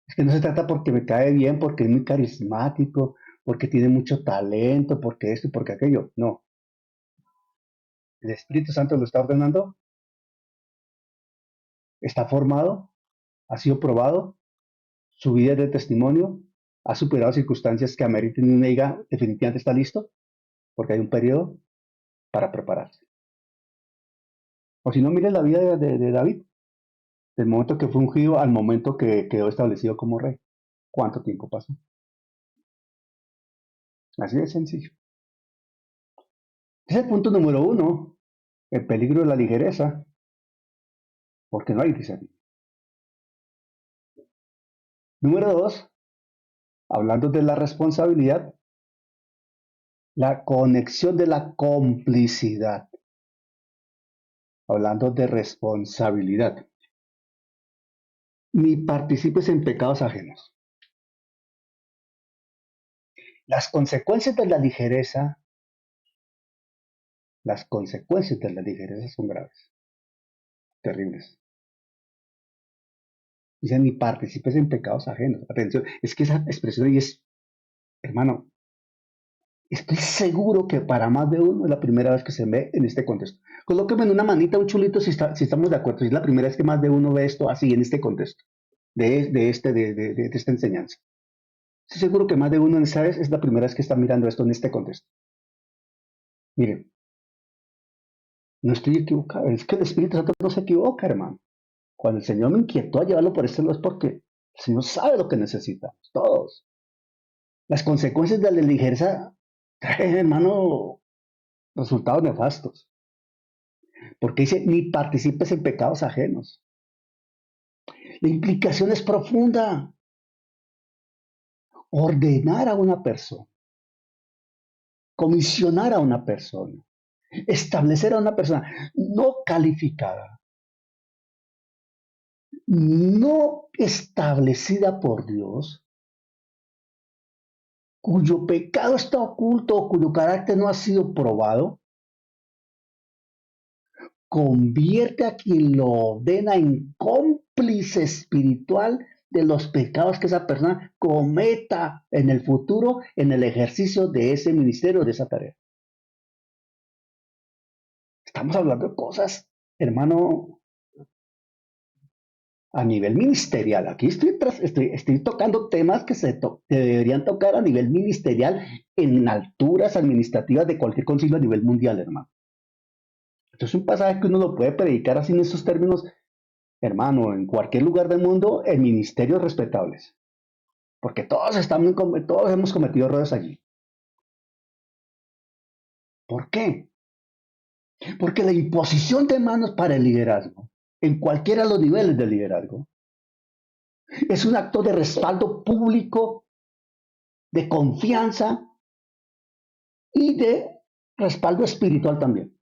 A: Es que no se trata porque me cae bien, porque es muy carismático, porque tiene mucho talento, porque esto y porque aquello. No. El Espíritu Santo lo está ordenando, está formado, ha sido probado, su vida es de testimonio, ha superado circunstancias que ameriten y uno diga definitivamente está listo, porque hay un periodo para prepararse. O si no, mire la vida de David, del momento que fue ungido al momento que quedó establecido como rey. ¿Cuánto tiempo pasó? Así de sencillo. Ese es el punto número uno, el peligro de la ligereza, porque no hay discernimiento. Número dos, hablando de la responsabilidad, la conexión de la complicidad. Hablando de responsabilidad. Ni participes en pecados ajenos. Las consecuencias de la ligereza, son graves, terribles. Dice, ni participes en pecados ajenos. Atención, es que esa expresión ahí es, hermano, estoy seguro que para más de uno es la primera vez que se ve en este contexto. Colóqueme en una manita un chulito si estamos de acuerdo, si es la primera vez que más de uno ve esto así en este contexto, de esta enseñanza. Estoy seguro que más de uno en esa vez es la primera vez que está mirando esto en este contexto. Miren, no estoy equivocado, es que el Espíritu Santo no se equivoca, hermano. Cuando el Señor me inquietó a llevarlo por este lado es porque el Señor sabe lo que necesitamos, todos. Las consecuencias de la ligereza traen, hermano, resultados nefastos. Porque dice, ni participes en pecados ajenos. La implicación es profunda. Ordenar a una persona, comisionar a una persona, establecer a una persona no calificada, no establecida por Dios, cuyo pecado está oculto, cuyo carácter no ha sido probado, convierte a quien lo ordena en cómplice espiritual de los pecados que esa persona cometa en el futuro en el ejercicio de ese ministerio, de esa tarea. Estamos hablando de cosas, hermano, a nivel ministerial. Aquí estoy tocando temas que deberían tocar a nivel ministerial en alturas administrativas de cualquier concilio a nivel mundial, hermano. Esto es un pasaje que uno lo puede predicar así en esos términos, hermano, en cualquier lugar del mundo, en ministerios respetables. Porque todos hemos cometido errores allí. ¿Por qué? Porque la imposición de manos para el liderazgo, en cualquiera de los niveles de liderazgo, es un acto de respaldo público, de confianza y de respaldo espiritual también.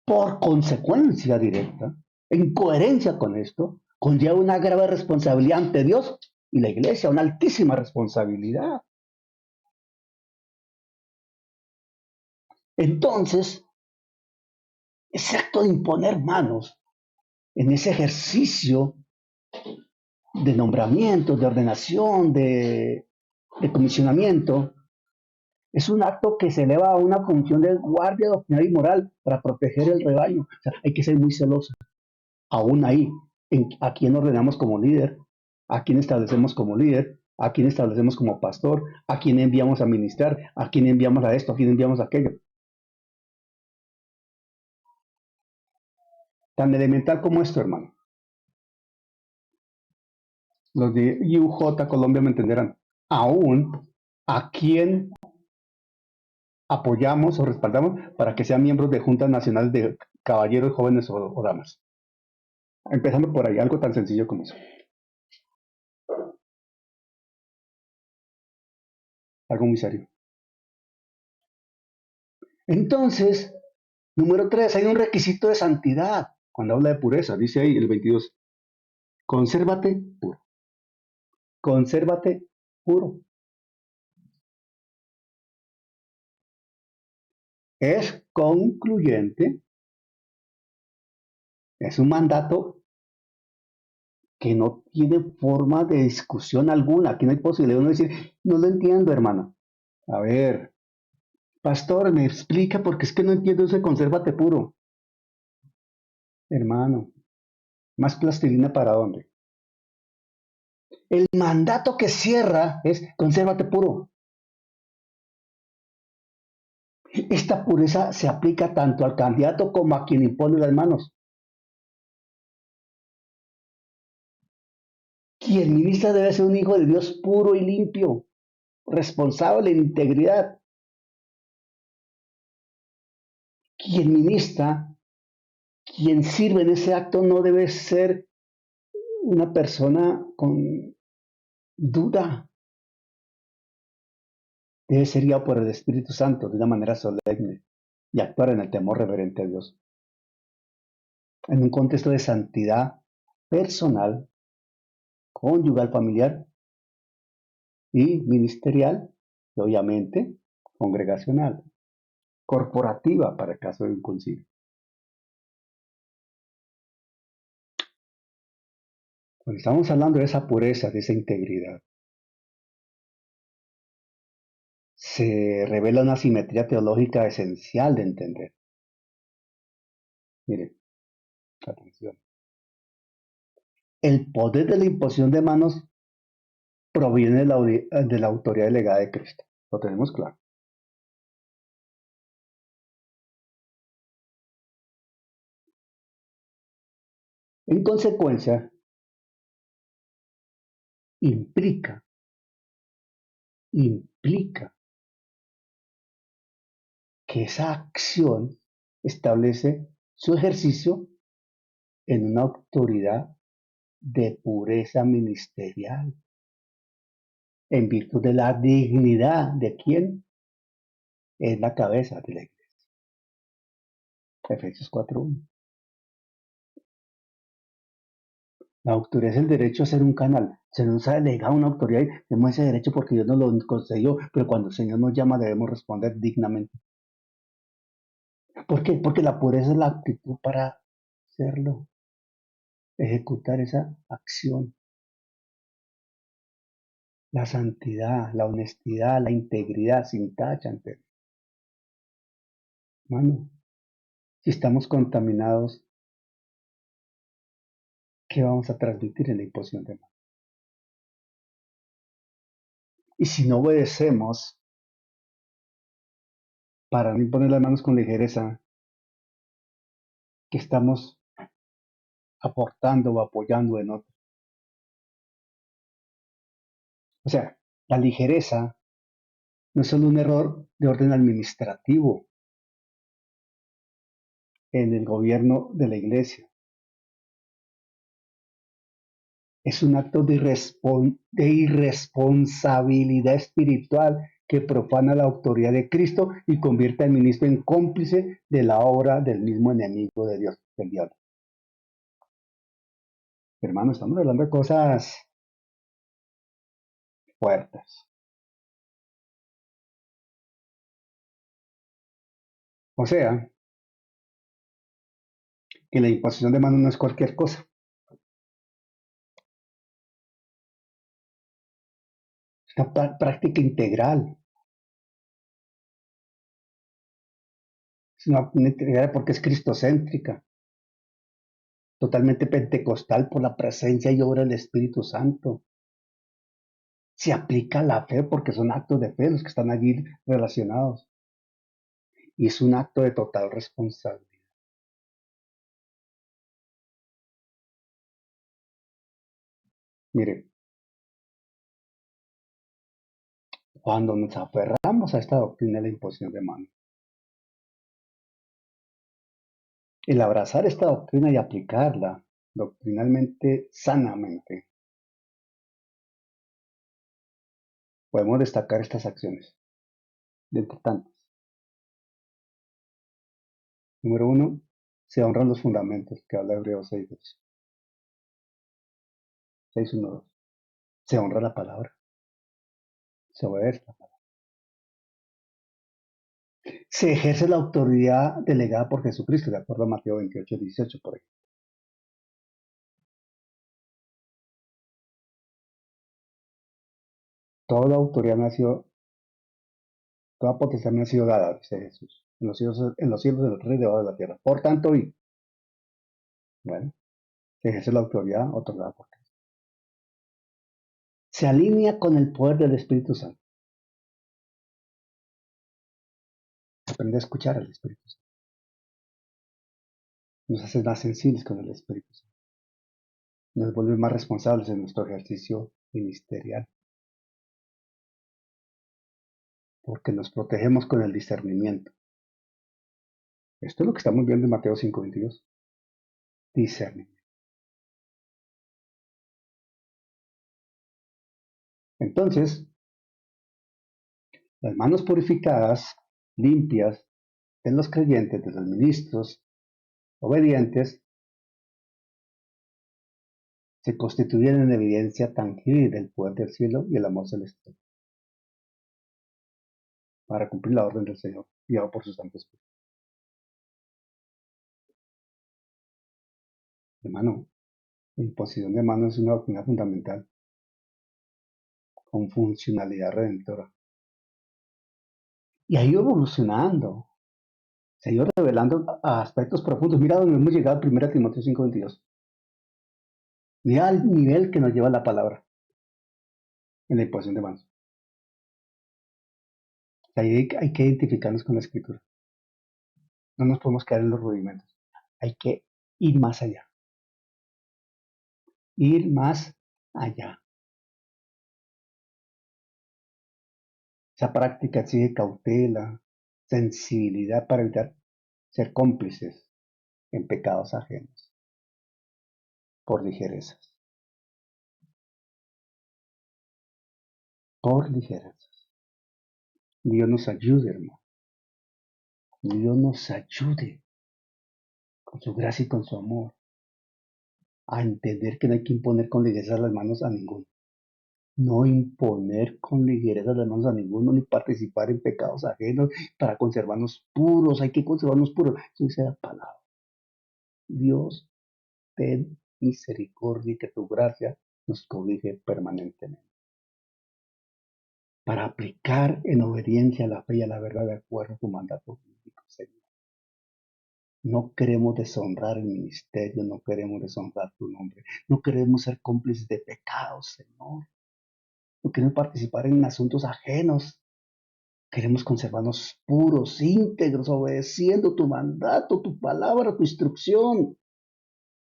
A: Por consecuencia directa, en coherencia con esto, conlleva una grave responsabilidad ante Dios y la iglesia, una altísima responsabilidad. Entonces, ese acto de imponer manos en ese ejercicio de nombramiento, de ordenación, de comisionamiento, es un acto que se eleva a una función de guardia doctrinal y moral para proteger el rebaño. O sea, hay que ser muy celoso. Aún ahí, a quién ordenamos como líder, a quién establecemos como líder, a quién establecemos como pastor, a quién enviamos a ministrar, a quién enviamos a esto, a quién enviamos a aquello. Tan elemental como esto, hermano. Los de IUJ Colombia me entenderán. Aún a quién apoyamos o respaldamos para que sean miembros de juntas nacionales de caballeros, jóvenes o damas. Empezando por ahí, algo tan sencillo como eso. Algo muy serio. Entonces, número 3, hay un requisito de santidad. Cuando habla de pureza, dice ahí el 22, consérvate puro. Consérvate puro. Es concluyente, es un mandato que no tiene forma de discusión alguna. Aquí no hay posibilidad de uno decir, no lo entiendo, hermano. A ver, pastor, me explica porque es que no entiendo ese consérvate puro. Hermano, más plastilina para dónde. El mandato que cierra es consérvate puro. Esta pureza se aplica tanto al candidato como a quien impone las manos. Quien ministra debe ser un hijo de Dios puro y limpio, responsable en integridad. quien ministra, quien sirve en ese acto no debe ser una persona con duda. Debe ser guiado por el Espíritu Santo de una manera solemne y actuar en el temor reverente a Dios. En un contexto de santidad personal, conyugal, familiar y ministerial, y obviamente congregacional, corporativa para el caso de un concilio. Cuando estamos hablando de esa pureza, de esa integridad, se revela una simetría teológica esencial de entender. Miren, atención. El poder de la imposición de manos proviene de la autoridad delegada de Cristo. Lo tenemos claro. En consecuencia, implica que esa acción establece su ejercicio en una autoridad de pureza ministerial, en virtud de la dignidad de quien es la cabeza de la iglesia. Efesios 4:1. La autoridad es el derecho a ser un canal. Se nos ha delegado una autoridad y tenemos ese derecho porque Dios nos lo concedió, pero cuando el Señor nos llama debemos responder dignamente. ¿Por qué? Porque la pureza es la actitud para hacerlo, ejecutar esa acción. La santidad, la honestidad, la integridad sin tacha ante Dios. Hermano, si estamos contaminados, ¿qué vamos a transmitir en la imposición de manos? Y si no obedecemos para no imponer las manos con ligereza, ¿qué estamos aportando o apoyando en otros? O sea, la ligereza no es solo un error de orden administrativo en el gobierno de la iglesia, es un acto de irresponsabilidad espiritual que profana la autoridad de Cristo y convierte al ministro en cómplice de la obra del mismo enemigo de Dios, el diablo. Hermano, estamos hablando de cosas fuertes. O sea, que la imposición de manos no es cualquier cosa. Es una práctica integral. Es una integral porque es cristocéntrica, totalmente pentecostal por la presencia y obra del Espíritu Santo. Se aplica la fe porque son actos de fe los que están allí relacionados. Y es un acto de total responsabilidad. Mire, cuando nos aferramos a esta doctrina de la imposición de manos, el abrazar esta doctrina y aplicarla doctrinalmente, sanamente, podemos destacar estas acciones, de entre tantas. Número 1, se honran los fundamentos, que habla Hebreos 6:12. 6:1-2. Se honra la palabra, se obedece la palabra. Se ejerce la autoridad delegada por Jesucristo, de acuerdo a Mateo 28:18, por ejemplo. Toda autoridad nació, toda potestad me ha sido dada, dice Jesús, en los cielos de los reyes debajo de la tierra. Por tanto, bueno, se ejerce la autoridad otorgada por Cristo. Se alinea con el poder del Espíritu Santo. Aprende a escuchar al Espíritu Santo. Nos hace más sensibles con el Espíritu Santo. Nos vuelve más responsables en nuestro ejercicio ministerial. Porque nos protegemos con el discernimiento. Esto es lo que estamos viendo en Mateo 5:22. Discernimiento. Entonces, las manos purificadas, limpias, de los creyentes, de los ministros, obedientes, se constituyen en evidencia tangible del poder del cielo y el amor celestial para cumplir la orden del Señor, guiado por su Santo Espíritu. Hermano, la imposición de manos es una doctrina fundamental con funcionalidad redentora. Y ha ido evolucionando, se ha ido revelando a aspectos profundos. Mira donde hemos llegado, 1 Timoteo 5:22. Mira al nivel que nos lleva la palabra en la imposición de manos. Ahí hay que identificarnos con la Escritura. No nos podemos quedar en los rudimentos. Hay que ir más allá. Ir más allá. Esa práctica exige cautela, sensibilidad para evitar ser cómplices en pecados ajenos por ligerezas. Por ligerezas. Dios nos ayude, hermano. Dios nos ayude con su gracia y con su amor a entender que no hay que imponer con ligereza las manos a ninguno. No imponer con ligereza las manos a ninguno, ni participar en pecados ajenos para conservarnos puros. Hay que conservarnos puros. Eso dice la palabra. Dios, ten misericordia y que tu gracia nos cobije permanentemente. Para aplicar en obediencia a la fe y a la verdad de acuerdo a tu mandato bíblico, Señor. No queremos deshonrar el ministerio, no queremos deshonrar tu nombre, no queremos ser cómplices de pecados, Señor. No queremos participar en asuntos ajenos. Queremos conservarnos puros, íntegros, obedeciendo tu mandato, tu palabra, tu instrucción.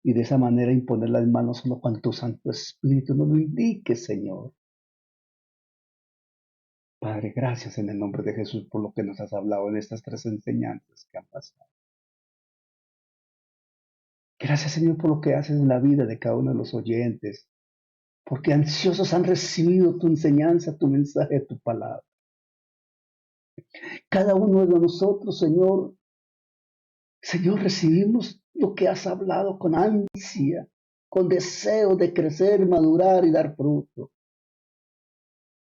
A: Y de esa manera imponer las manos solo cuando tu Santo Espíritu nos lo indique, Señor. Padre, gracias en el nombre de Jesús por lo que nos has hablado en estas 3 enseñanzas que han pasado. Gracias, Señor, por lo que haces en la vida de cada uno de los oyentes, porque ansiosos han recibido tu enseñanza, tu mensaje, tu palabra. Cada uno de nosotros, Señor, recibimos lo que has hablado con ansia, con deseo de crecer, madurar y dar fruto.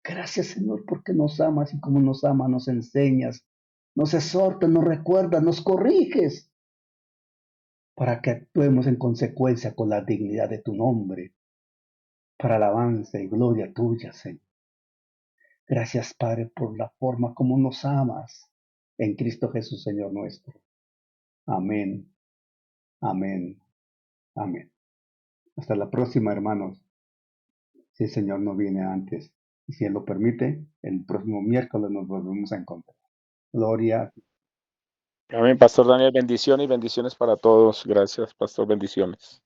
A: Gracias, Señor, porque nos amas y como nos amas, nos enseñas, nos exhortas, nos recuerdas, nos corriges, para que actuemos en consecuencia con la dignidad de tu nombre, para alabanza y gloria tuya, Señor. Gracias, Padre, por la forma como nos amas en Cristo Jesús, Señor nuestro. Amén, amén, amén. Hasta la próxima, hermanos. Si el Señor no viene antes. Y si Él lo permite, el próximo miércoles nos volvemos a encontrar. Gloria.
B: Amén, Pastor Daniel, bendiciones y bendiciones para todos. Gracias, Pastor, bendiciones.